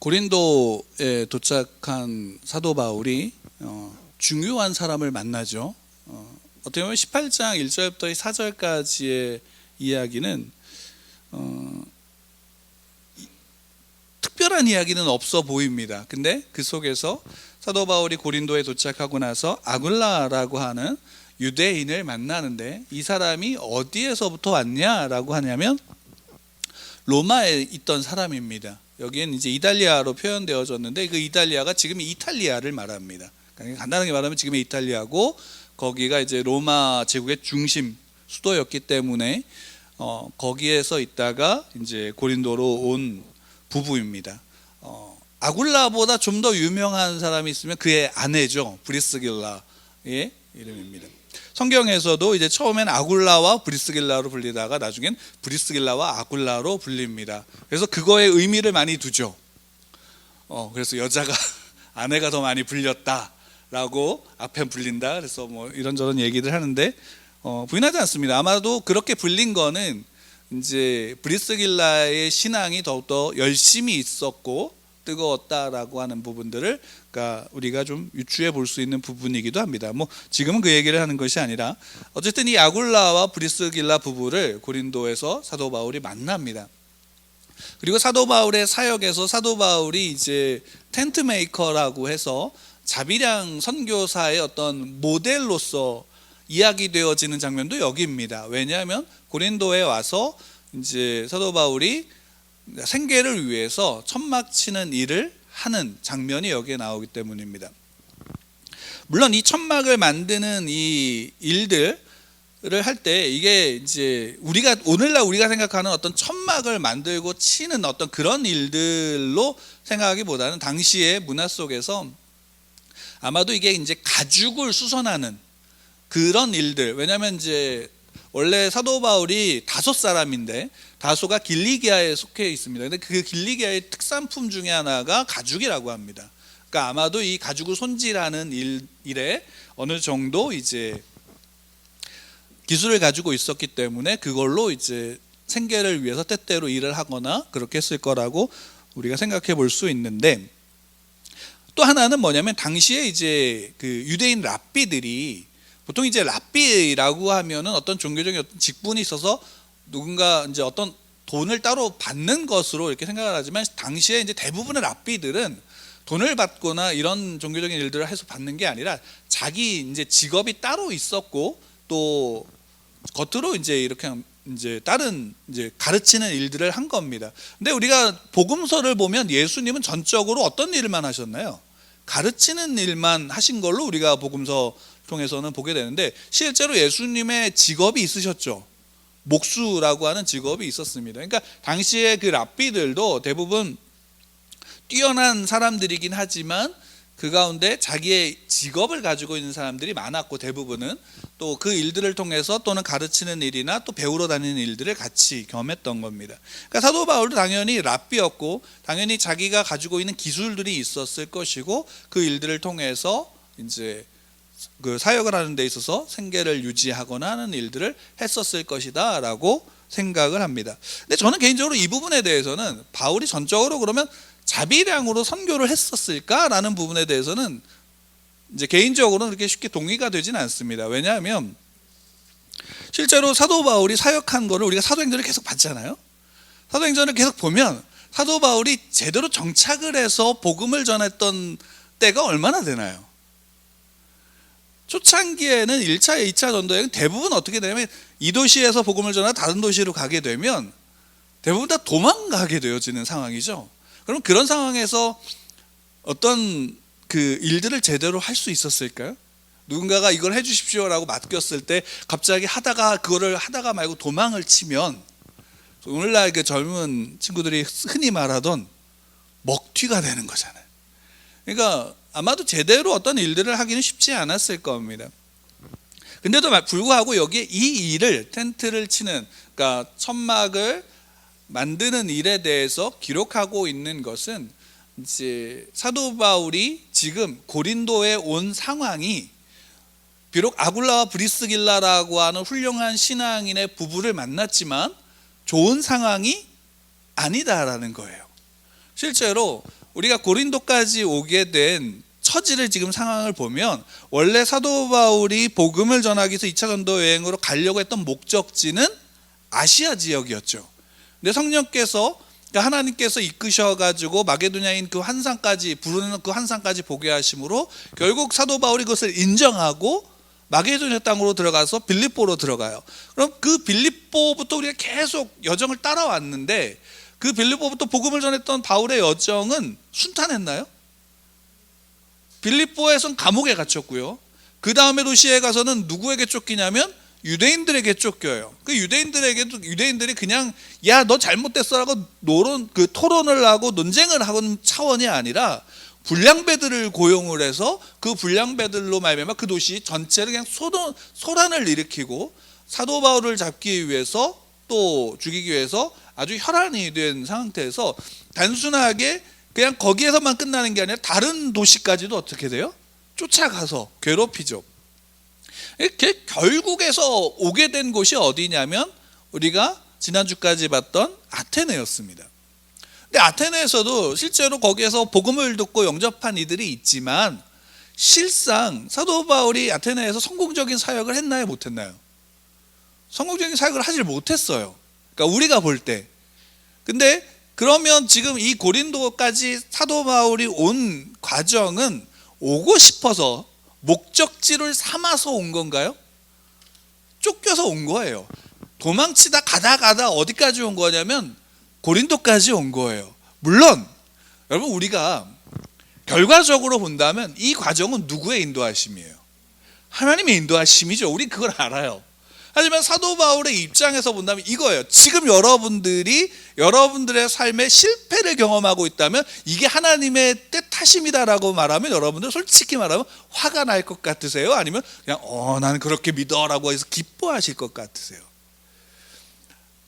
고린도에 도착한 사도 바울이 중요한 사람을 만나죠. 어떻게 보면 18장 1절부터 4절까지의 이야기는 특별한 이야기는 없어 보입니다. 근데 그 속에서 사도 바울이 고린도에 도착하고 나서 아굴라라고 하는 유대인을 만나는데, 이 사람이 어디에서부터 왔냐라고 하냐면 로마에 있던 사람입니다. 여기엔 이제 이탈리아로 표현되어졌는데, 그 이탈리아가 지금 이탈리아를 말합니다. 간단하게 말하면 지금의 이탈리아고, 거기가 이제 로마 제국의 중심 수도였기 때문에 거기에서 있다가 이제 고린도로 온 부부입니다. 아굴라보다 좀 더 유명한 사람이 있으면 그의 아내죠. 브리스길라의 이름입니다. 성경에서도 이제 처음엔 아굴라와 브리스길라로 불리다가 나중엔 브리스길라와 아굴라로 불립니다. 그래서 그거에 의미를 많이 두죠. 그래서 여자가 아내가 더 많이 불렸다라고 앞에 불린다. 그래서 뭐 이런저런 얘기를 하는데 부인하지 않습니다. 아마도 그렇게 불린 거는 이제 브리스길라의 신앙이 더욱더 열심히 있었고 뜨거웠다라고 하는 부분들을 우리가 좀 유추해 볼 수 있는 부분이기도 합니다. 뭐 지금은 그 얘기를 하는 것이 아니라, 어쨌든 이 아굴라와 브리스길라 부부를 고린도에서 사도 바울이 만납니다. 그리고 사도 바울의 사역에서 사도 바울이 이제 텐트 메이커라고 해서 자비량 선교사의 어떤 모델로서 이야기되어지는 장면도 여기입니다. 왜냐하면 고린도에 와서 이제 사도 바울이 생계를 위해서 천막 치는 일을 하는 장면이 여기에 나오기 때문입니다. 물론 이 천막을 만드는 이 일들을 할 때, 이게 이제 오늘날 우리가 생각하는 어떤 천막을 만들고 치는 어떤 그런 일들로 생각하기보다는 당시의 문화 속에서 아마도 이게 이제 가죽을 수선하는 그런 일들, 왜냐하면 이제 원래 사도 바울이 다소 사람인데 다소가 길리기아에 속해 있습니다. 근데 그 길리기아의 특산품 중에 하나가 가죽이라고 합니다. 그러니까 아마도 이 가죽을 손질하는 일에 어느 정도 이제 기술을 가지고 있었기 때문에 그걸로 이제 생계를 위해서 때때로 일을 하거나 그렇게 했을 거라고 우리가 생각해 볼 수 있는데, 또 하나는 뭐냐면 당시에 이제 그 유대인 랍비들이, 보통 이제 랍비라고 하면은 어떤 종교적인 어떤 직분이 있어서 누군가 이제 어떤 돈을 따로 받는 것으로 이렇게 생각을 하지만, 당시에 이제 대부분의 랍비들은 돈을 받거나 이런 종교적인 일들을 해서 받는 게 아니라 자기 이제 직업이 따로 있었고, 또 겉으로 이제 이렇게 이제 다른 이제 가르치는 일들을 한 겁니다. 근데 우리가 복음서를 보면 예수님은 전적으로 어떤 일만 하셨나요? 가르치는 일만 하신 걸로 우리가 복음서 통해서는 보게 되는데, 실제로 예수님의 직업이 있으셨죠. 목수라고 하는 직업이 있었습니다. 그러니까 당시에 그 랍비들도 대부분 뛰어난 사람들이긴 하지만 그 가운데 자기의 직업을 가지고 있는 사람들이 많았고, 대부분은 또 그 일들을 통해서 또는 가르치는 일이나 또 배우러 다니는 일들을 같이 겸했던 겁니다. 그러니까 사도 바울도 당연히 랍비였고, 당연히 자기가 가지고 있는 기술들이 있었을 것이고, 그 일들을 통해서 이제 그 사역을 하는 데 있어서 생계를 유지하거나 하는 일들을 했었을 것이다 라고 생각을 합니다. 근데 저는 개인적으로 이 부분에 대해서는 바울이 전적으로 그러면 자비량으로 선교를 했었을까라는 부분에 대해서는 이제 개인적으로는 그렇게 쉽게 동의가 되지는 않습니다. 왜냐하면 실제로 사도 바울이 사역한 거를 우리가 사도행전을 계속 봤잖아요. 사도행전을 계속 보면 사도 바울이 제대로 정착을 해서 복음을 전했던 때가 얼마나 되나요? 초창기에는 1차, 2차 전도여행 대부분 어떻게 되냐면 이 도시에서 복음을 전하다 다른 도시로 가게 되면 대부분 다 도망가게 되어지는 상황이죠. 그럼 그런 상황에서 어떤 그 일들을 제대로 할 수 있었을까요? 누군가가 이걸 해주십시오라고 맡겼을 때 갑자기 그거를 하다가 말고 도망을 치면 오늘날 그 젊은 친구들이 흔히 말하던 먹튀가 되는 거잖아요. 그러니까 아마도 제대로 어떤 일들을 하기는 쉽지 않았을 겁니다. 근데도 불구하고 여기에 이 일을, 텐트를 치는, 그러니까 천막을 만드는 일에 대해서 기록하고 있는 것은 이제 사도 바울이 지금 고린도에 온 상황이 비록 아굴라와 브리스길라라고 하는 훌륭한 신앙인의 부부를 만났지만 좋은 상황이 아니다라는 거예요. 실제로 우리가 고린도까지 오게 된 처지를 지금 상황을 보면 원래 사도 바울이 복음을 전하기 위해서 2차 전도 여행으로 가려고 했던 목적지는 아시아 지역이었죠. 근데 성령께서 그러니까 하나님께서 이끄셔가지고 마게도냐인 그 환상까지 부르는 그 환상까지 보게 하심으로 결국 사도 바울이 그것을 인정하고 마게도냐 땅으로 들어가서 빌립보로 들어가요. 그럼 그 빌립보부터 우리가 계속 여정을 따라왔는데 그 빌립보부터 복음을 전했던 바울의 여정은 순탄했나요? 빌립보에선 감옥에 gat혔고요. 그 다음에 도시에 가서는 누구에게 쫓기냐면 유대인들에게 쫓겨요. 그 유대인들이 그냥 야 너 잘못됐어라고 토론을 하고 논쟁을 하는 차원이 아니라 불량배들을 고용을 해서 그 불량배들로 말미암아 그 도시 전체를 그냥 소란을 일으키고 사도 바울을 잡기 위해서 또 죽이기 위해서 아주 혈안이 된 상태에서 단순하게 그냥 거기에서만 끝나는 게 아니라 다른 도시까지도 어떻게 돼요? 쫓아가서 괴롭히죠. 이렇게 결국에서 오게 된 곳이 어디냐면 우리가 지난주까지 봤던 아테네였습니다. 근데 아테네에서도 실제로 거기에서 복음을 듣고 영접한 이들이 있지만 실상 사도 바울이 아테네에서 성공적인 사역을 했나요? 못했나요? 성공적인 사역을 하질 못했어요. 그러니까 우리가 볼 때. 근데 그러면 지금 이 고린도까지 사도 바울이 온 과정은 오고 싶어서 목적지를 삼아서 온 건가요? 쫓겨서 온 거예요. 도망치다 가다 어디까지 온 거냐면 고린도까지 온 거예요. 물론 여러분 우리가 결과적으로 본다면 이 과정은 누구의 인도하심이에요? 하나님의 인도하심이죠. 우리 그걸 알아요. 하지만 사도 바울의 입장에서 본다면 이거예요. 지금 여러분들의 삶에 실패를 경험하고 있다면 이게 하나님의 뜻하심이다라고 말하면 여러분들 솔직히 말하면 화가 날 것 같으세요? 아니면 그냥 나는 그렇게 믿어라고 해서 기뻐하실 것 같으세요?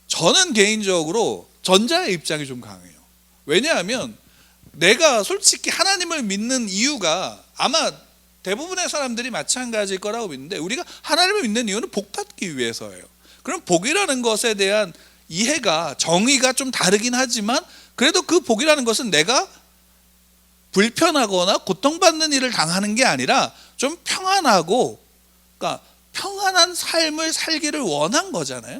저는 개인적으로 전자의 입장이 좀 강해요. 왜냐하면 내가 솔직히 하나님을 믿는 이유가 아마 대부분의 사람들이 마찬가지일 거라고 믿는데 우리가 하나님을 믿는 이유는 복 받기 위해서예요. 그럼 복이라는 것에 대한 이해가 정의가 좀 다르긴 하지만 그래도 그 복이라는 것은 내가 불편하거나 고통받는 일을 당하는 게 아니라 좀 평안하고 그러니까 평안한 삶을 살기를 원한 거잖아요.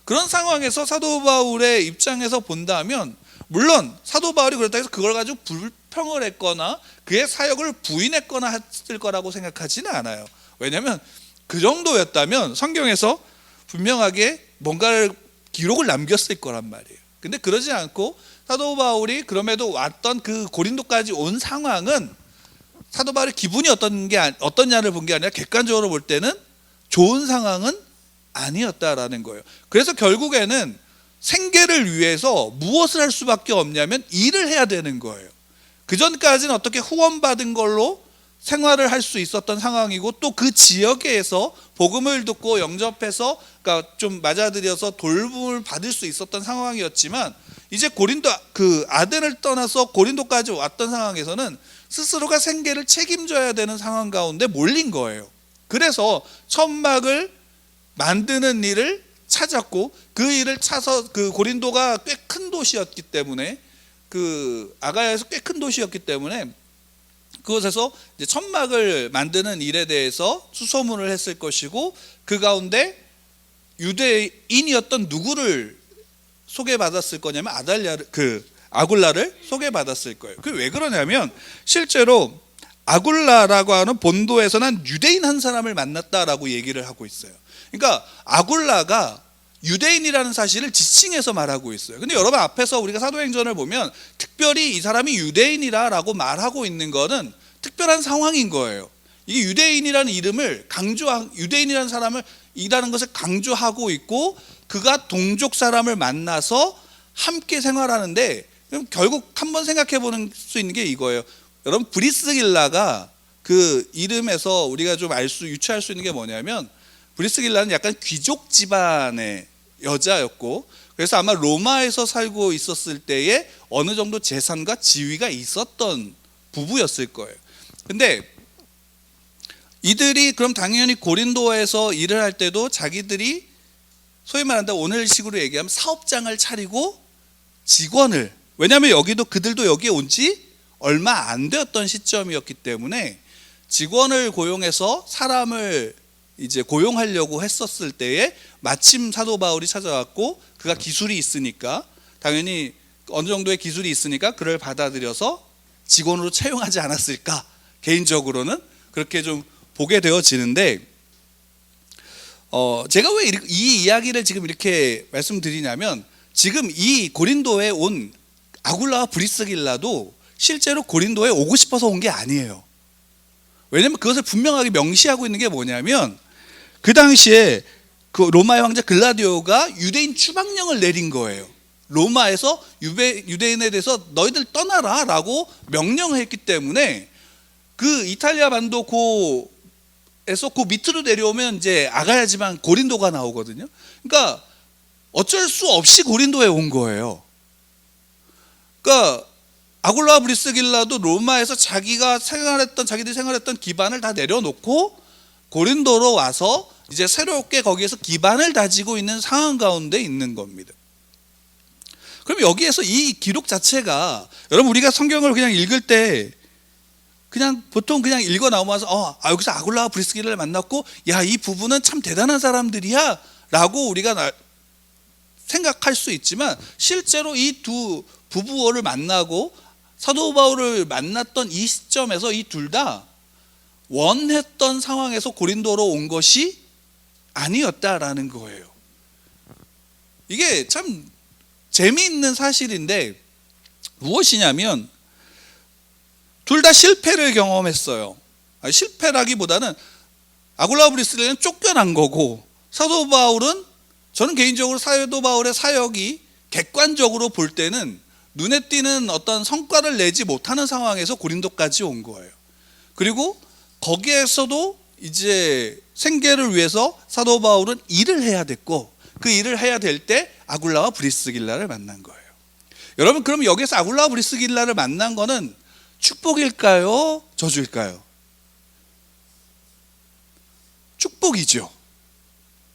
그런 상황에서 사도 바울의 입장에서 본다면 물론 사도 바울이 그렇다고 해서 그걸 가지고 불평을 했거나 그의 사역을 부인했거나 했을 거라고 생각하지는 않아요. 왜냐하면 그 정도였다면 성경에서 분명하게 뭔가를 기록을 남겼을 거란 말이에요. 근데 그러지 않고 사도 바울이 그럼에도 왔던 그 고린도까지 온 상황은 사도 바울의 기분이 어떻냐를 본 게 아니라 객관적으로 볼 때는 좋은 상황은 아니었다라는 거예요. 그래서 결국에는 생계를 위해서 무엇을 할 수밖에 없냐면 일을 해야 되는 거예요. 그 전까지는 어떻게 후원받은 걸로 생활을 할 수 있었던 상황이고 또 그 지역에서 복음을 듣고 영접해서 그러니까 좀 맞아들여서 돌봄을 받을 수 있었던 상황이었지만 이제 아덴을 떠나서 고린도까지 왔던 상황에서는 스스로가 생계를 책임져야 되는 상황 가운데 몰린 거예요. 그래서 천막을 만드는 일을 찾았고 그 일을 차서 그 고린도가 꽤 큰 도시였기 때문에 그 아가야에서 꽤 큰 도시였기 때문에 그곳에서 이제 천막을 만드는 일에 대해서 수소문을 했을 것이고 그 가운데 유대인이었던 누구를 소개받았을 거냐면 아굴라를 소개받았을 거예요. 그게 왜 그러냐면 실제로 아굴라라고 하는 본도에서는 유대인 한 사람을 만났다라고 얘기를 하고 있어요. 그러니까 아굴라가 유대인이라는 사실을 지칭해서 말하고 있어요. 근데 여러분 앞에서 우리가 사도행전을 보면 특별히 이 사람이 유대인이라고 말하고 있는 거는 특별한 상황인 거예요. 이게 유대인이라는 이름을 유대인이라는 사람을 이라는 것을 강조하고 있고 그가 동족 사람을 만나서 함께 생활하는데 그럼 결국 한번 생각해 보는 수 있는 게 이거예요. 여러분 브리스길라가 그 이름에서 우리가 좀 유추할 수 있는 게 뭐냐면 브리스길라는 약간 귀족 집안의 여자였고 그래서 아마 로마에서 살고 있었을 때에 어느 정도 재산과 지위가 있었던 부부였을 거예요. 근데 이들이 그럼 당연히 고린도에서 일을 할 때도 자기들이 소위 말한다 오늘식으로 얘기하면 사업장을 차리고 직원을 왜냐하면 그들도 여기에 온 지 얼마 안 되었던 시점이었기 때문에 직원을 고용해서 사람을 이제 고용하려고 했었을 때에 마침 사도 바울이 찾아왔고, 그가 기술이 있으니까, 당연히 어느 정도의 기술이 있으니까 그를 받아들여서 직원으로 채용하지 않았을까, 개인적으로는 그렇게 좀 보게 되어지는데, 제가 왜 이 이야기를 지금 이렇게 말씀드리냐면, 지금 이 고린도에 온 아굴라와 브리스길라도 실제로 고린도에 오고 싶어서 온 게 아니에요. 왜냐면 그것을 분명하게 명시하고 있는 게 뭐냐면, 그 당시에 그 로마의 황제 글라디오가 유대인 추방령을 내린 거예요. 로마에서 유대인에 대해서 너희들 떠나라 라고 명령을 했기 때문에, 그 이탈리아 반도 에서 그 밑으로 내려오면 이제 아가야 지방 고린도가 나오거든요. 그러니까 어쩔 수 없이 고린도에 온 거예요. 그러니까 아굴라와 브리스길라도 로마에서 자기들이 생활했던 기반을 다 내려놓고 고린도로 와서 이제 새롭게 거기에서 기반을 다지고 있는 상황 가운데 있는 겁니다. 그럼 여기에서 이 기록 자체가, 여러분 우리가 성경을 그냥 읽을 때 그냥 보통 그냥 읽어 나오면서 여기서 아굴라와 브리스길라를 만났고, 야, 이 부부는 참 대단한 사람들이야 라고 우리가 생각할 수 있지만, 실제로 이 두 부부를 만나고 사도 바울을 만났던 이 시점에서 이 둘 다 원했던 상황에서 고린도로 온 것이 아니었다라는 거예요. 이게 참 재미있는 사실인데, 무엇이냐면 둘 다 실패를 경험했어요. 실패라기보다는 아굴라와 브리스길라는 쫓겨난 거고, 사도 바울은, 저는 개인적으로 사도 바울의 사역이 객관적으로 볼 때는 눈에 띄는 어떤 성과를 내지 못하는 상황에서 고린도까지 온 거예요. 그리고 거기에서도 이제 생계를 위해서 사도 바울은 일을 해야 됐고, 그 일을 해야 될 때 아굴라와 브리스길라를 만난 거예요. 여러분, 그럼 여기서 아굴라와 브리스길라를 만난 거는 축복일까요? 저주일까요? 축복이죠.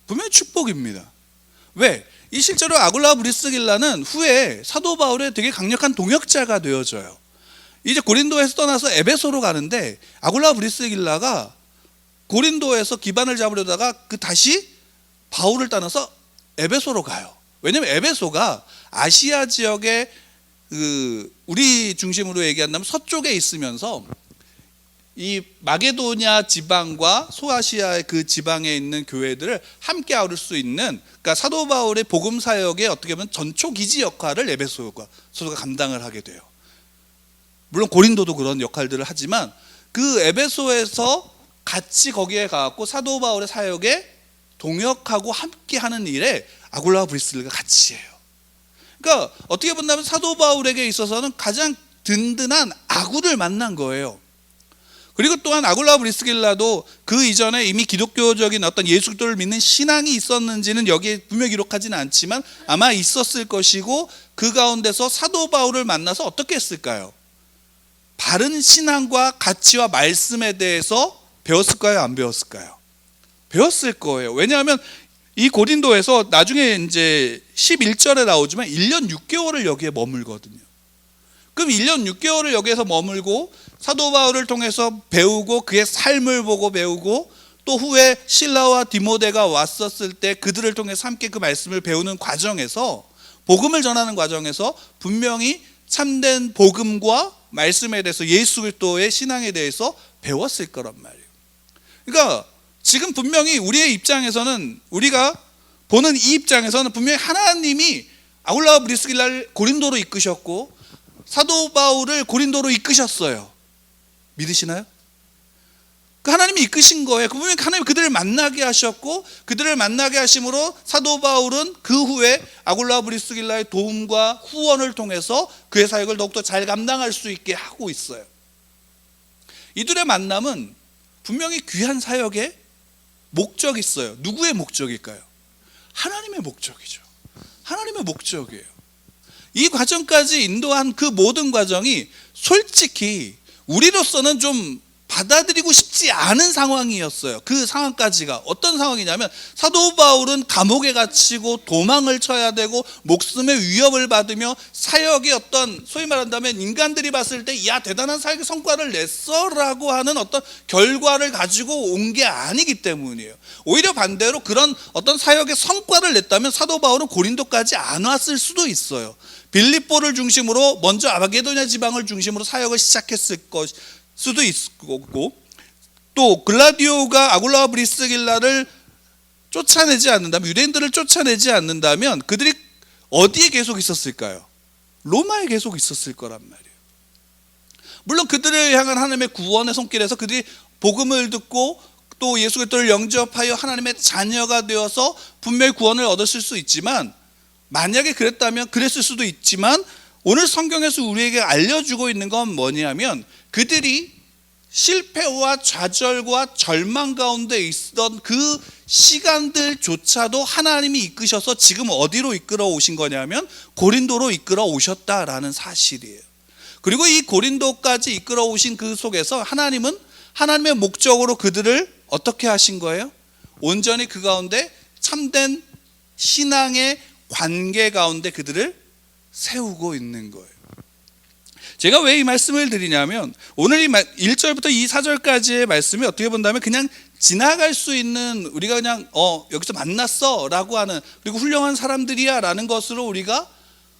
분명히 축복입니다. 왜? 이 실제로 아굴라와 브리스길라는 후에 사도 바울의 되게 강력한 동역자가 되어져요. 이제 고린도에서 떠나서 에베소로 가는데, 아굴라와 브리스길라가 고린도에서 기반을 잡으려다가 다시 바울을 따라서 에베소로 가요. 왜냐하면 에베소가 아시아 지역의 우리 중심으로 얘기한다면 서쪽에 있으면서 이 마게도냐 지방과 소아시아의 그 지방에 있는 교회들을 함께 아울 수 있는, 그러니까 사도 바울의 복음 사역의 어떻게 보면 전초 기지 역할을 에베소가 감당을 하게 돼요. 물론 고린도도 그런 역할들을 하지만, 그 에베소에서 같이 거기에 가갖고 사도 바울의 사역에 동역하고 함께 하는 일에 아굴라와 브리스길라가 같이 해요. 그러니까 어떻게 본다면 사도 바울에게 있어서는 가장 든든한 아굴을 만난 거예요. 그리고 또한 아굴라와 브리스길라도 그 이전에 이미 기독교적인 어떤 예수 그리스도를 믿는 신앙이 있었는지는 여기에 분명히 기록하지는 않지만 아마 있었을 것이고, 그 가운데서 사도 바울을 만나서 어떻게 했을까요? 바른 신앙과 가치와 말씀에 대해서 배웠을까요? 안 배웠을까요? 배웠을 거예요. 왜냐하면 이 고린도에서 나중에 이제 11절에 나오지만 1년 6개월을 여기에 머물거든요. 그럼 1년 6개월을 여기에서 머물고 사도 바울을 통해서 배우고, 그의 삶을 보고 배우고, 또 후에 실라와 디모데가 왔었을 때 그들을 통해서 함께 그 말씀을 배우는 과정에서, 복음을 전하는 과정에서 분명히 참된 복음과 말씀에 대해서, 예수 그리스도의 신앙에 대해서 배웠을 거란 말이에요. 그러니까 지금 분명히 우리의 입장에서는, 우리가 보는 이 입장에서는 분명히 하나님이 아굴라와 브리스길라를 고린도로 이끄셨고 사도 바울을 고린도로 이끄셨어요. 믿으시나요? 그 하나님이 이끄신 거예요. 분명히 하나님이 그들을 만나게 하셨고, 그들을 만나게 하심으로 사도 바울은 그 후에 아굴라와 브리스길라의 도움과 후원을 통해서 그의 사역을 더욱더 잘 감당할 수 있게 하고 있어요. 이들의 만남은 분명히 귀한 사역의 목적이 있어요. 누구의 목적일까요? 하나님의 목적이죠. 하나님의 목적이에요. 이 과정까지 인도한 그 모든 과정이 솔직히 우리로서는 좀 받아들이고 싶지 않은 상황이었어요. 그 상황까지가 어떤 상황이냐면 사도 바울은 감옥에 갇히고 도망을 쳐야 되고 목숨의 위협을 받으며 사역의 어떤 소위 말한다면 인간들이 봤을 때 야 대단한 사역의 성과를 냈어라고 하는 어떤 결과를 가지고 온 게 아니기 때문이에요. 오히려 반대로 그런 어떤 사역의 성과를 냈다면 사도 바울은 고린도까지 안 왔을 수도 있어요. 빌립보를 중심으로 먼저 마게도냐 지방을 중심으로 사역을 시작했을 것 수도 있고, 또 글라디오가 아굴라와 브리스길라를 쫓아내지 않는다면, 유대인들을 쫓아내지 않는다면 그들이 어디에 계속 있었을까요? 로마에 계속 있었을 거란 말이에요. 물론 그들을 향한 하나님의 구원의 손길에서 그들이 복음을 듣고 또 예수 그리스도를 영접하여 하나님의 자녀가 되어서 분명히 구원을 얻었을 수 있지만, 만약에 그랬을 수도 있지만, 오늘 성경에서 우리에게 알려주고 있는 건 뭐냐면 그들이 실패와 좌절과 절망 가운데 있던 그 시간들조차도 하나님이 이끄셔서 지금 어디로 이끌어 오신 거냐면 고린도로 이끌어 오셨다라는 사실이에요. 그리고 이 고린도까지 이끌어 오신 그 속에서 하나님은 하나님의 목적으로 그들을 어떻게 하신 거예요? 온전히 그 가운데 참된 신앙의 관계 가운데 그들을 세우고 있는 거예요. 제가 왜 이 말씀을 드리냐면 오늘 이 1절부터 이 4절까지의 말씀이 어떻게 본다면 그냥 지나갈 수 있는, 우리가 그냥 여기서 만났어 라고 하는, 그리고 훌륭한 사람들이야 라는 것으로 우리가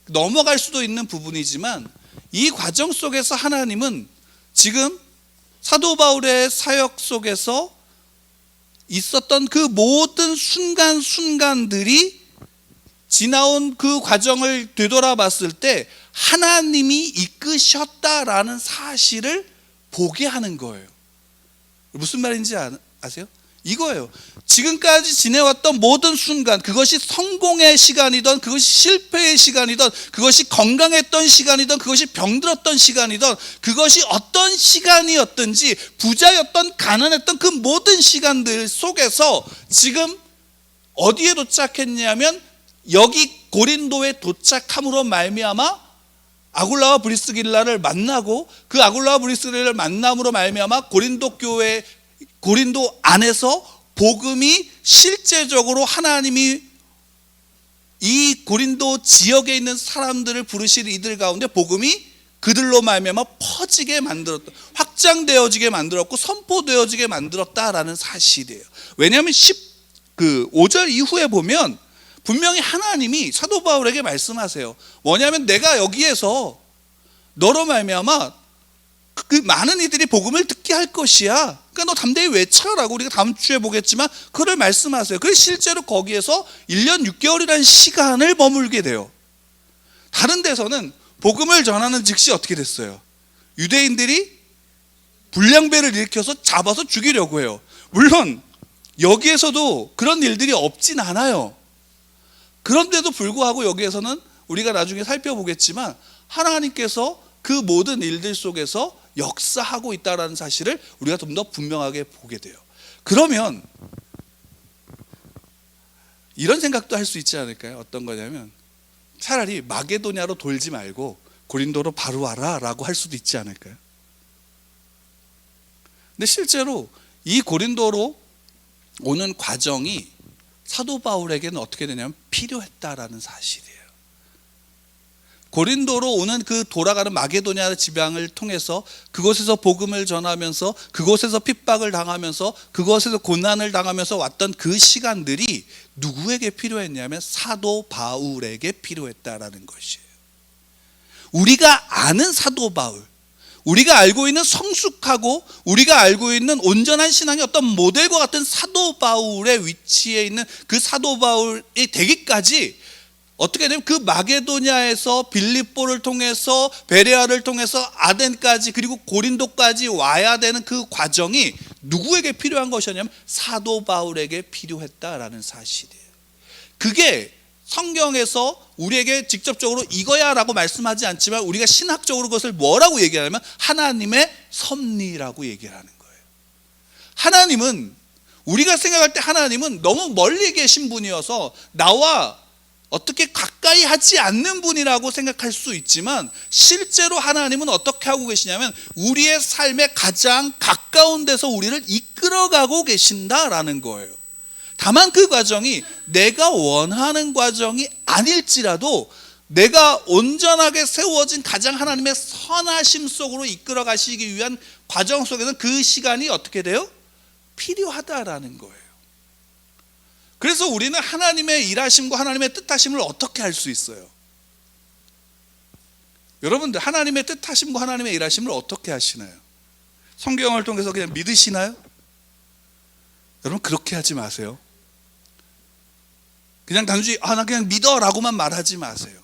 넘어갈 수도 있는 부분이지만, 이 과정 속에서 하나님은 지금 사도 바울의 사역 속에서 있었던 그 모든 순간순간들이 지나온 그 과정을 되돌아봤을 때 하나님이 이끄셨다라는 사실을 보게 하는 거예요. 무슨 말인지 아세요? 이거예요. 지금까지 지내왔던 모든 순간, 그것이 성공의 시간이든 그것이 실패의 시간이든 그것이 건강했던 시간이든 그것이 병들었던 시간이든 그것이 어떤 시간이었든지 부자였던 가난했던 그 모든 시간들 속에서 지금 어디에 도착했냐면 여기 고린도에 도착함으로 말미암아 아굴라와 브리스길라를 만나고, 그 아굴라와 브리스길라를 만남으로 말미암아 고린도 교회, 고린도 안에서 복음이 실제적으로 하나님이 이 고린도 지역에 있는 사람들을 부르실 이들 가운데 복음이 그들로 말미암아 퍼지게 만들었다, 확장되어지게 만들었고 선포되어지게 만들었다라는 사실이에요. 왜냐하면 5절 이후에 보면 분명히 하나님이 사도 바울에게 말씀하세요. 뭐냐면 내가 여기에서 너로 말미암아 그 많은 이들이 복음을 듣게 할 것이야. 그러니까 너 담대히 외쳐라고 우리가 다음 주에 보겠지만 그를 말씀하세요. 그래서 실제로 거기에서 1년 6개월이라는 시간을 머물게 돼요. 다른 데서는 복음을 전하는 즉시 어떻게 됐어요? 유대인들이 불량배를 일으켜서 잡아서 죽이려고 해요. 물론 여기에서도 그런 일들이 없진 않아요. 그런데도 불구하고 여기에서는 우리가 나중에 살펴보겠지만 하나님께서 그 모든 일들 속에서 역사하고 있다는 사실을 우리가 좀 더 분명하게 보게 돼요. 그러면 이런 생각도 할 수 있지 않을까요? 어떤 거냐면 차라리 마게도냐로 돌지 말고 고린도로 바로 와라 라고 할 수도 있지 않을까요? 근데 실제로 이 고린도로 오는 과정이 사도 바울에게는 어떻게 되냐면 필요했다라는 사실이에요. 고린도로 오는 그 돌아가는 마게도냐 지방을 통해서 그곳에서 복음을 전하면서 그곳에서 핍박을 당하면서 그곳에서 고난을 당하면서 왔던 그 시간들이 누구에게 필요했냐면 사도 바울에게 필요했다라는 것이에요. 우리가 아는 사도 바울, 우리가 알고 있는 성숙하고 우리가 알고 있는 온전한 신앙의 어떤 모델과 같은 사도 바울의 위치에 있는 그 사도 바울이 되기까지 어떻게 되면 그 마게도냐에서 빌립보를 통해서 베레아를 통해서 아덴까지 그리고 고린도까지 와야 되는 그 과정이 누구에게 필요한 것이었냐면 사도 바울에게 필요했다라는 사실이에요. 그게 성경에서 우리에게 직접적으로 이거야 라고 말씀하지 않지만 우리가 신학적으로 그것을 뭐라고 얘기하냐면 하나님의 섭리라고 얘기를 하는 거예요. 하나님은, 우리가 생각할 때 하나님은 너무 멀리 계신 분이어서 나와 어떻게 가까이 하지 않는 분이라고 생각할 수 있지만 실제로 하나님은 어떻게 하고 계시냐면 우리의 삶에 가장 가까운 데서 우리를 이끌어가고 계신다라는 거예요. 다만 그 과정이 내가 원하는 과정이 아닐지라도 내가 온전하게 세워진 가장 하나님의 선하심 속으로 이끌어 가시기 위한 과정 속에서는 그 시간이 어떻게 돼요? 필요하다라는 거예요. 그래서 우리는 하나님의 일하심과 하나님의 뜻하심을 어떻게 할 수 있어요? 여러분들 하나님의 뜻하심과 하나님의 일하심을 어떻게 하시나요? 성경을 통해서 그냥 믿으시나요? 여러분 그렇게 하지 마세요. 그냥 단순히 나 그냥 믿어라고만 말하지 마세요.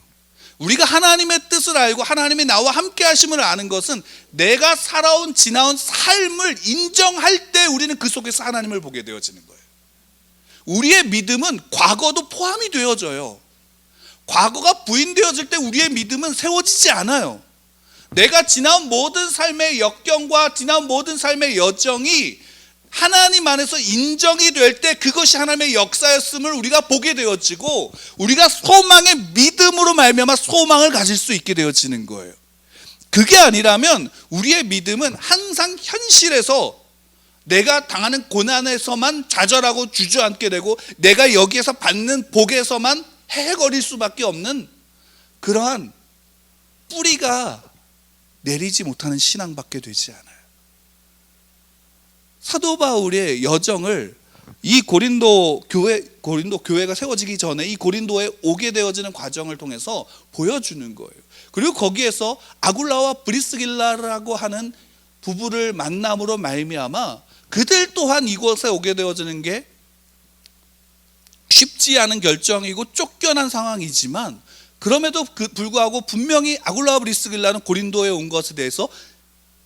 우리가 하나님의 뜻을 알고 하나님이 나와 함께 하심을 아는 것은 내가 살아온 지나온 삶을 인정할 때 우리는 그 속에서 하나님을 보게 되어지는 거예요. 우리의 믿음은 과거도 포함이 되어져요. 과거가 부인되어질 때 우리의 믿음은 세워지지 않아요. 내가 지나온 모든 삶의 역경과 지나온 모든 삶의 여정이 하나님 안에서 인정이 될 때 그것이 하나님의 역사였음을 우리가 보게 되어지고 우리가 소망의 믿음으로 말미암아 소망을 가질 수 있게 되어지는 거예요. 그게 아니라면 우리의 믿음은 항상 현실에서 내가 당하는 고난에서만 좌절하고 주저앉게 되고 내가 여기에서 받는 복에서만 헤헤거릴 수밖에 없는 그러한 뿌리가 내리지 못하는 신앙밖에 되지 않아요. 사도 바울의 여정을 이 고린도 교회가 세워지기 전에 이 고린도에 오게 되어지는 과정을 통해서 보여주는 거예요. 그리고 거기에서 아굴라와 브리스길라라고 하는 부부를 만남으로 말미암아 그들 또한 이곳에 오게 되어지는 게 쉽지 않은 결정이고 쫓겨난 상황이지만 그럼에도 불구하고 분명히 아굴라와 브리스길라는 고린도에 온 것에 대해서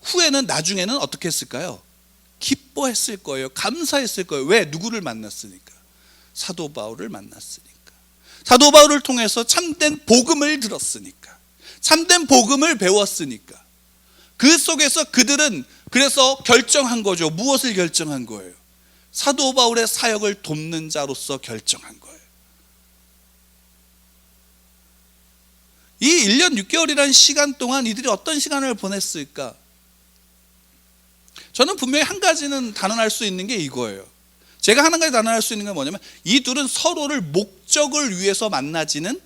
후에는 나중에는 어떻게 했을까요? 기뻐했을 거예요. 감사했을 거예요. 왜? 누구를 만났으니까. 사도 바울을 만났으니까. 사도 바울을 통해서 참된 복음을 들었으니까. 참된 복음을 배웠으니까. 그 속에서 그들은 그래서 결정한 거죠. 무엇을 결정한 거예요? 사도 바울의 사역을 돕는 자로서 결정한 거예요. 이 1년 6개월이라는 시간 동안 이들이 어떤 시간을 보냈을까? 저는 분명히 한 가지는 단언할 수 있는 게 이거예요. 제가 한 가지 단언할 수 있는 건 뭐냐면 이 둘은 서로를 목적을 위해서 만나지는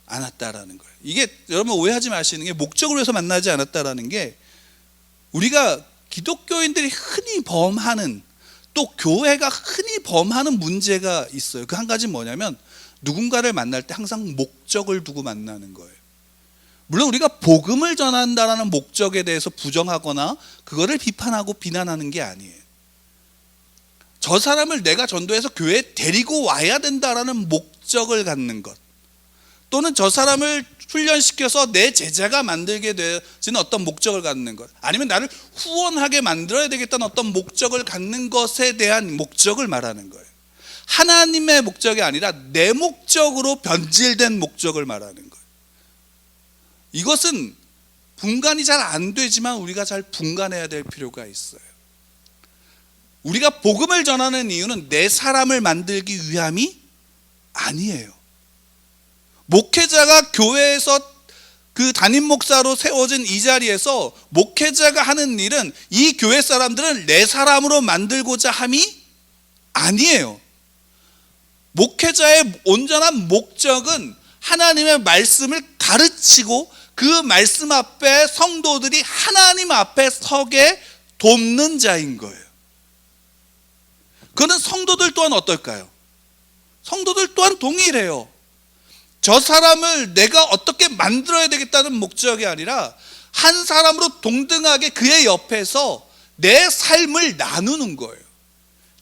않았다라는 거예요. 이게 여러분 오해하지 마시는 게 목적을 위해서 만나지 않았다라는 게 우리가 기독교인들이 흔히 범하는 또 교회가 흔히 범하는 문제가 있어요. 그 한 가지는 뭐냐면 누군가를 만날 때 항상 목적을 두고 만나는 거예요. 물론 우리가 복음을 전한다라는 목적에 대해서 부정하거나 그거를 비판하고 비난하는 게 아니에요. 저 사람을 내가 전도해서 교회에 데리고 와야 된다라는 목적을 갖는 것 또는 저 사람을 훈련시켜서 내 제자가 만들게 되어지는 어떤 목적을 갖는 것 아니면 나를 후원하게 만들어야 되겠다는 어떤 목적을 갖는 것에 대한 목적을 말하는 거예요. 하나님의 목적이 아니라 내 목적으로 변질된 목적을 말하는 거예요. 이것은 분간이 잘 안 되지만 우리가 잘 분간해야 될 필요가 있어요. 우리가 복음을 전하는 이유는 내 사람을 만들기 위함이 아니에요. 목회자가 교회에서 그 담임 목사로 세워진 이 자리에서 목회자가 하는 일은 이 교회 사람들은 내 사람으로 만들고자 함이 아니에요. 목회자의 온전한 목적은 하나님의 말씀을 가르치고 그 말씀 앞에 성도들이 하나님 앞에 서게 돕는 자인 거예요. 그는 성도들 또한 어떨까요? 성도들 또한 동일해요. 저 사람을 내가 어떻게 만들어야 되겠다는 목적이 아니라 한 사람으로 동등하게 그의 옆에서 내 삶을 나누는 거예요.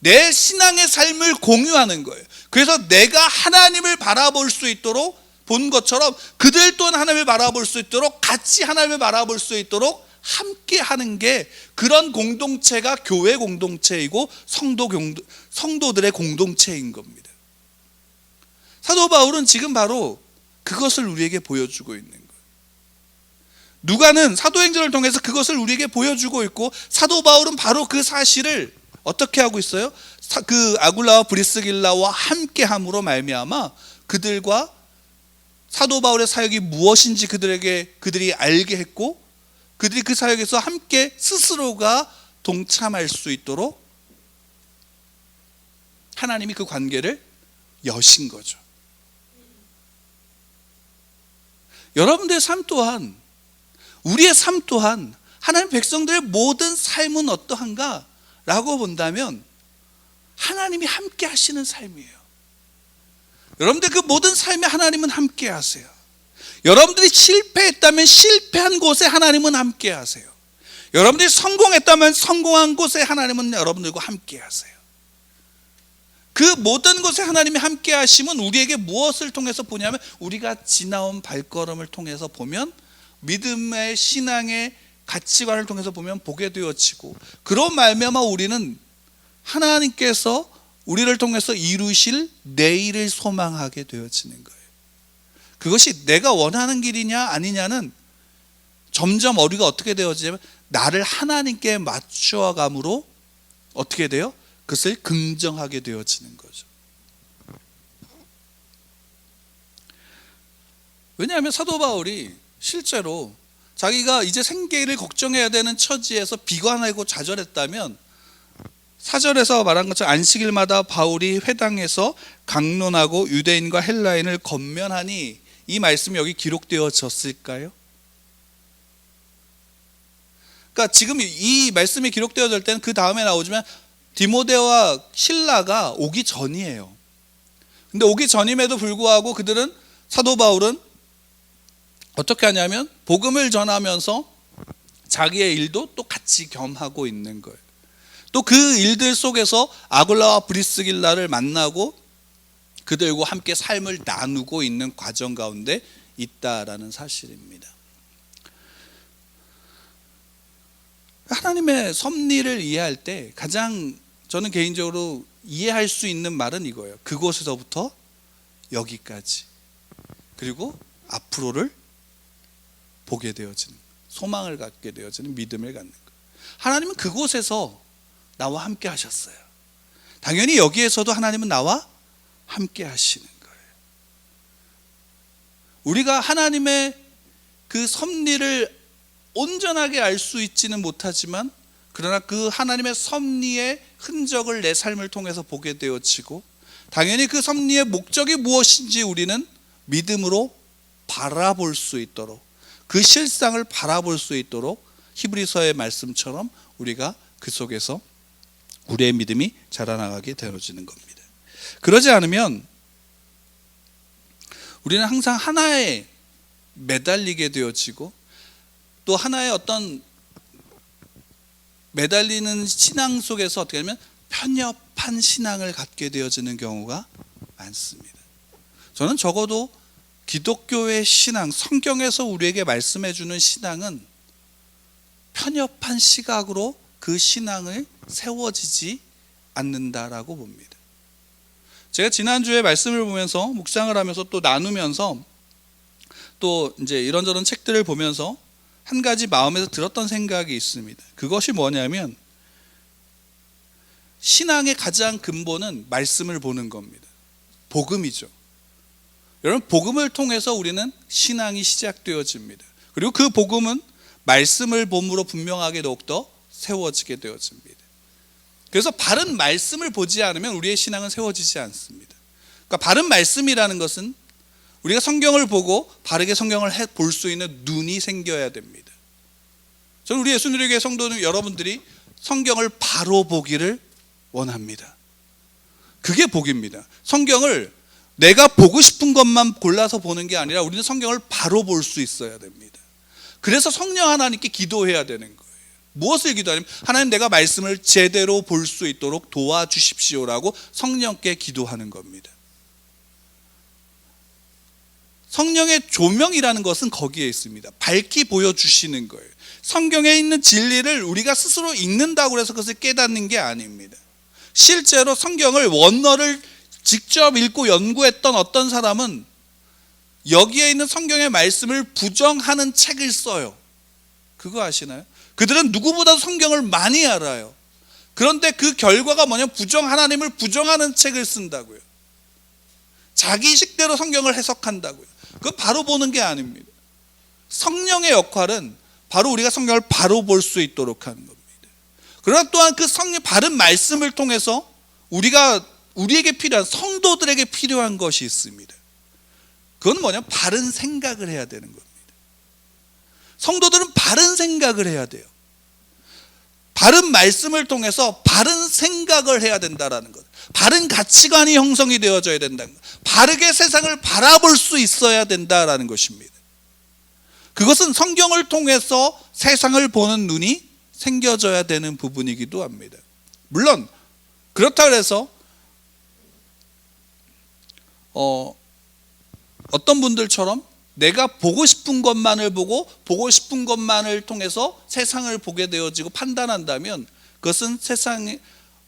내 신앙의 삶을 공유하는 거예요. 그래서 내가 하나님을 바라볼 수 있도록 본 것처럼 그들 또한 하나님을 바라볼 수 있도록 같이 하나님을 바라볼 수 있도록 함께 하는 게 그런 공동체가 교회 공동체이고 성도들의 공동체인 겁니다. 사도 바울은 지금 바로 그것을 우리에게 보여주고 있는 거예요. 누가는 사도행전을 통해서 그것을 우리에게 보여주고 있고 사도 바울은 바로 그 사실을 어떻게 하고 있어요? 그 아굴라와 브리스길라와 함께 함으로 말미암아 그들과 사도 바울의 사역이 무엇인지 그들이 알게 했고, 그들이 그 사역에서 함께 스스로가 동참할 수 있도록 하나님이 그 관계를 여신 거죠. 여러분들의 삶 또한, 우리의 삶 또한 하나님 백성들의 모든 삶은 어떠한가 라고 본다면 하나님이 함께 하시는 삶이에요. 여러분들 그 모든 삶에 하나님은 함께 하세요. 여러분들이 실패했다면 실패한 곳에 하나님은 함께 하세요. 여러분들이 성공했다면 성공한 곳에 하나님은 여러분들과 함께 하세요. 그 모든 곳에 하나님이 함께 하심은 우리에게 무엇을 통해서 보냐면, 우리가 지나온 발걸음을 통해서 보면, 믿음의 신앙의 가치관을 통해서 보면 보게 되어지고, 그런 말미암아 우리는 하나님께서 우리를 통해서 이루실 내일을 소망하게 되어지는 거예요. 그것이 내가 원하는 길이냐 아니냐는 점점 우리가 어떻게 되어지냐면, 나를 하나님께 맞추어감으로 어떻게 돼요? 그것을 긍정하게 되어지는 거죠. 왜냐하면 사도 바울이 실제로 자기가 이제 생계를 걱정해야 되는 처지에서 비관하고 좌절했다면, 4절에서 말한 것처럼 안식일마다 바울이 회당에서 강론하고 유대인과 헬라인을 권면하니, 이 말씀이 여기 기록되어졌을까요? 그러니까 지금 이 말씀이 기록되어질 때는 그 다음에 나오지만 디모데와 실라가 오기 전이에요. 근데 오기 전임에도 불구하고 그들은, 사도 바울은 어떻게 하냐면 복음을 전하면서 자기의 일도 또 같이 겸하고 있는 거예요. 또 그 일들 속에서 아굴라와 브리스길라를 만나고 그들과 함께 삶을 나누고 있는 과정 가운데 있다라는 사실입니다. 하나님의 섭리를 이해할 때 가장 저는 개인적으로 이해할 수 있는 말은 이거예요. 그곳에서부터 여기까지, 그리고 앞으로를 보게 되어지는, 소망을 갖게 되어지는 믿음을 갖는 거예요. 하나님은 그곳에서 나와 함께 하셨어요. 당연히 여기에서도 하나님은 나와 함께 하시는 거예요. 우리가 하나님의 그 섭리를 온전하게 알 수 있지는 못하지만, 그러나 그 하나님의 섭리의 흔적을 내 삶을 통해서 보게 되어지고, 당연히 그 섭리의 목적이 무엇인지 우리는 믿음으로 바라볼 수 있도록, 그 실상을 바라볼 수 있도록 히브리서의 말씀처럼 우리가 그 속에서 우리의 믿음이 자라나가게 되어지는 겁니다. 그러지 않으면 우리는 항상 하나에 매달리게 되어지고, 또 하나의 어떤 매달리는 신앙 속에서 어떻게 하면 편협한 신앙을 갖게 되어지는 경우가 많습니다. 저는 적어도 기독교의 신앙, 성경에서 우리에게 말씀해 주는 신앙은 편협한 시각으로 그 신앙을 세워지지 않는다라고 봅니다. 제가 지난주에 말씀을 보면서 묵상을 하면서 또 나누면서 또 이제 이런저런 책들을 보면서 한 가지 마음에서 들었던 생각이 있습니다. 그것이 뭐냐면, 신앙의 가장 근본은 말씀을 보는 겁니다. 복음이죠. 여러분, 복음을 통해서 우리는 신앙이 시작되어집니다. 그리고 그 복음은 말씀을 봄으로 분명하게 더욱더 세워지게 되어집니다. 그래서 바른 말씀을 보지 않으면 우리의 신앙은 세워지지 않습니다. 그러니까 바른 말씀이라는 것은 우리가 성경을 보고 바르게 성경을 볼 수 있는 눈이 생겨야 됩니다. 저는 우리 예수님에게 성도는 여러분들이 성경을 바로 보기를 원합니다. 그게 복입니다. 성경을 내가 보고 싶은 것만 골라서 보는 게 아니라 우리는 성경을 바로 볼 수 있어야 됩니다. 그래서 성령 하나님께 기도해야 되는 거예요. 무엇을 기도하냐면, 하나님, 내가 말씀을 제대로 볼 수 있도록 도와주십시오라고 성령께 기도하는 겁니다. 성령의 조명이라는 것은 거기에 있습니다. 밝히 보여주시는 거예요. 성경에 있는 진리를 우리가 스스로 읽는다고 해서 그것을 깨닫는 게 아닙니다. 실제로 성경을 원어를 직접 읽고 연구했던 어떤 사람은 여기에 있는 성경의 말씀을 부정하는 책을 써요. 그거 아시나요? 그들은 누구보다도 성경을 많이 알아요. 그런데 그 결과가 뭐냐면 하나님을 부정하는 책을 쓴다고요. 자기 식대로 성경을 해석한다고요. 그건 바로 보는 게 아닙니다. 성령의 역할은 바로 우리가 성경을 바로 볼 수 있도록 하는 겁니다. 그러나 또한 그 성령 바른 말씀을 통해서 우리에게 필요한, 성도들에게 필요한 것이 있습니다. 그건 뭐냐면 바른 생각을 해야 되는 겁니다. 성도들은 바른 생각을 해야 돼요. 바른 말씀을 통해서 바른 생각을 해야 된다라는 것, 바른 가치관이 형성이 되어져야 된다는 것, 바르게 세상을 바라볼 수 있어야 된다라는 것입니다. 그것은 성경을 통해서 세상을 보는 눈이 생겨져야 되는 부분이기도 합니다. 물론 그렇다고 해서 어떤 분들처럼 내가 보고 싶은 것만을 보고 보고 싶은 것만을 통해서 세상을 보게 되어지고 판단한다면 그것은 세상의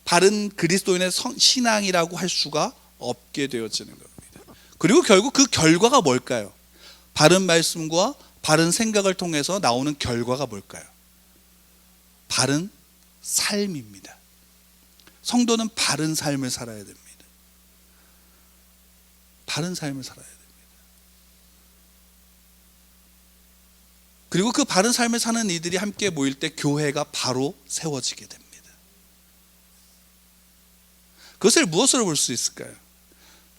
바른 그리스도인의 신앙이라고 할 수가 없게 되어지는 겁니다. 그리고 결국 그 결과가 뭘까요? 바른 말씀과 바른 생각을 통해서 나오는 결과가 뭘까요? 바른 삶입니다. 성도는 바른 삶을 살아야 됩니다. 바른 삶을 살아야 됩니다. 그리고 그 바른 삶을 사는 이들이 함께 모일 때 교회가 바로 세워지게 됩니다. 그것을 무엇으로 볼 수 있을까요?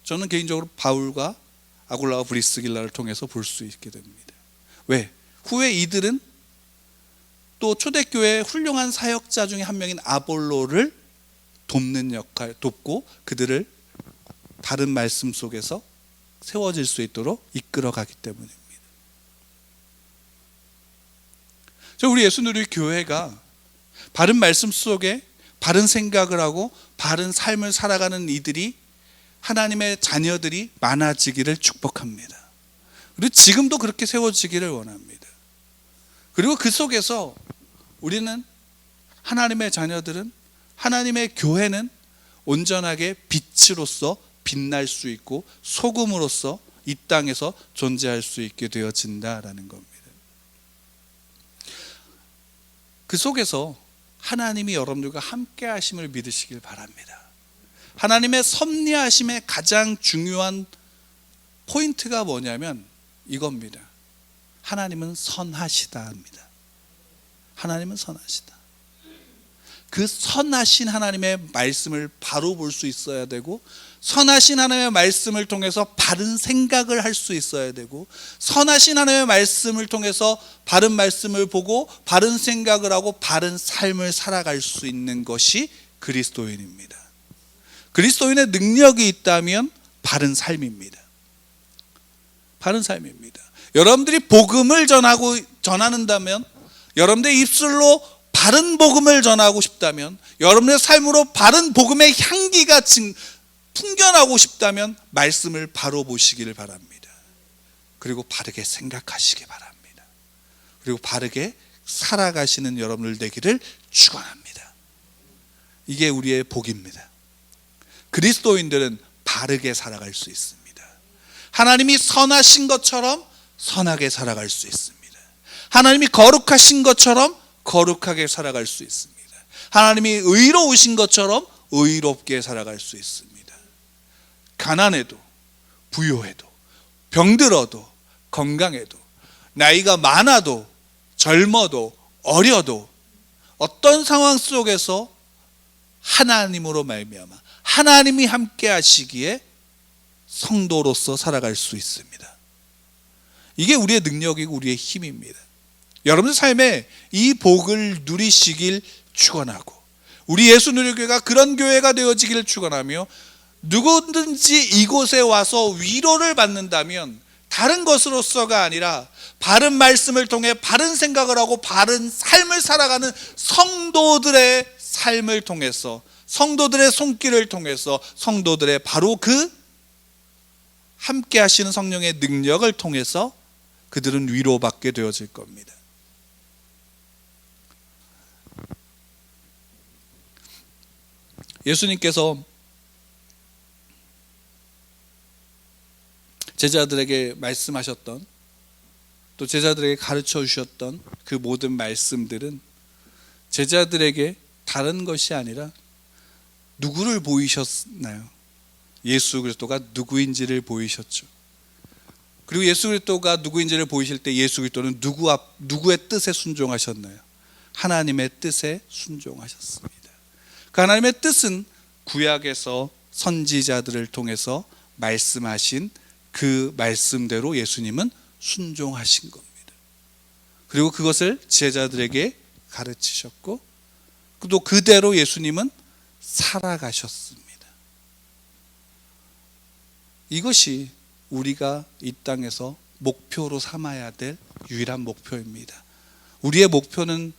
저는 개인적으로 바울과 아굴라와 브리스길라를 통해서 볼 수 있게 됩니다. 왜? 후에 이들은 또 초대교회의 훌륭한 사역자 중에 한 명인 아볼로를 돕는 역할, 돕고 그들을 바른 말씀 속에서 세워질 수 있도록 이끌어가기 때문입니다. 우리 예수누리 교회가 바른 말씀 속에 바른 생각을 하고 바른 삶을 살아가는 이들이, 하나님의 자녀들이 많아지기를 축복합니다. 그리고 지금도 그렇게 세워지기를 원합니다. 그리고 그 속에서 우리는, 하나님의 자녀들은, 하나님의 교회는 온전하게 빛으로서 빛날 수 있고 소금으로서 이 땅에서 존재할 수 있게 되어진다라는 겁니다. 그 속에서 하나님이 여러분들과 함께 하심을 믿으시길 바랍니다. 하나님의 섭리하심의 가장 중요한 포인트가 뭐냐면 이겁니다. 하나님은 선하시다 합니다. 하나님은 선하시다. 그 선하신 하나님의 말씀을 바로 볼 수 있어야 되고, 선하신 하나님의 말씀을 통해서 바른 생각을 할 수 있어야 되고, 선하신 하나님의 말씀을 통해서 바른 말씀을 보고 바른 생각을 하고 바른 삶을 살아갈 수 있는 것이 그리스도인입니다. 그리스도인의 능력이 있다면 바른 삶입니다. 바른 삶입니다. 여러분들이 복음을 전한다면, 여러분들의 입술로 바른 복음을 전하고 싶다면, 여러분의 삶으로 바른 복음의 향기가 풍겨나고 싶다면 말씀을 바로 보시기를 바랍니다. 그리고 바르게 생각하시기 바랍니다. 그리고 바르게 살아가시는 여러분들 되기를 축원합니다. 이게 우리의 복입니다. 그리스도인들은 바르게 살아갈 수 있습니다. 하나님이 선하신 것처럼 선하게 살아갈 수 있습니다. 하나님이 거룩하신 것처럼 거룩하게 살아갈 수 있습니다. 하나님이 의로우신 것처럼 의롭게 살아갈 수 있습니다. 가난해도 부요해도 병들어도 건강해도 나이가 많아도 젊어도 어려도 어떤 상황 속에서 하나님으로 말미암아 하나님이 함께 하시기에 성도로서 살아갈 수 있습니다. 이게 우리의 능력이고 우리의 힘입니다. 여러분의 삶에 이 복을 누리시길 축원하고, 우리 예수누리교회가 그런 교회가 되어지기를 축원하며, 누구든지 이곳에 와서 위로를 받는다면 다른 것으로서가 아니라 바른 말씀을 통해 바른 생각을 하고 바른 삶을 살아가는 성도들의 삶을 통해서, 성도들의 손길을 통해서, 성도들의 바로 그 함께 하시는 성령의 능력을 통해서 그들은 위로받게 되어질 겁니다. 예수님께서 제자들에게 말씀하셨던, 또 제자들에게 가르쳐 주셨던 그 모든 말씀들은 제자들에게 다른 것이 아니라 누구를 보이셨나요? 예수 그리스도가 누구인지를 보이셨죠. 그리고 예수 그리스도가 누구인지를 보이실 때 예수 그리스도는 누구의 뜻에 순종하셨나요? 하나님의 뜻에 순종하셨습니다. 그 하나님의 뜻은 구약에서 선지자들을 통해서 말씀하신 그 말씀대로 예수님은 순종하신 겁니다. 그리고 그것을 제자들에게 가르치셨고 또 그대로 예수님은 살아가셨습니다. 이것이 우리가 이 땅에서 목표로 삼아야 될 유일한 목표입니다. 우리의 목표는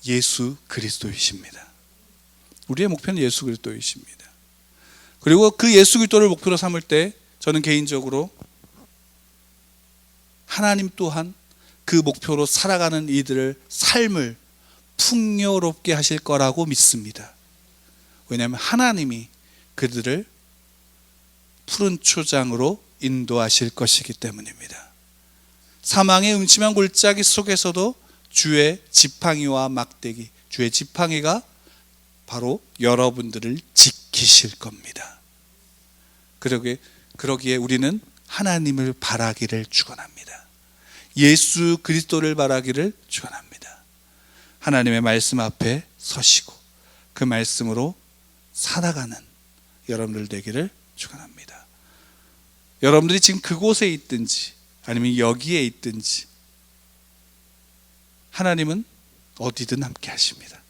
예수 그리스도이십니다. 우리의 목표는 예수 그리스도이십니다. 그리고 그 예수 그리스도를 목표로 삼을 때 저는 개인적으로 하나님 또한 그 목표로 살아가는 이들을 삶을 풍요롭게 하실 거라고 믿습니다. 왜냐하면 하나님이 그들을 푸른 초장으로 인도하실 것이기 때문입니다. 사망의 음침한 골짜기 속에서도 주의 지팡이와 막대기, 주의 지팡이가 바로 여러분들을 지키실 겁니다. 그러기에 우리는 하나님을 바라기를 축원합니다. 예수 그리스도를 바라기를 축원합니다. 하나님의 말씀 앞에 서시고 그 말씀으로 살아가는 여러분들 되기를 축원합니다. 여러분들이 지금 그곳에 있든지 아니면 여기에 있든지 하나님은 어디든 함께 하십니다.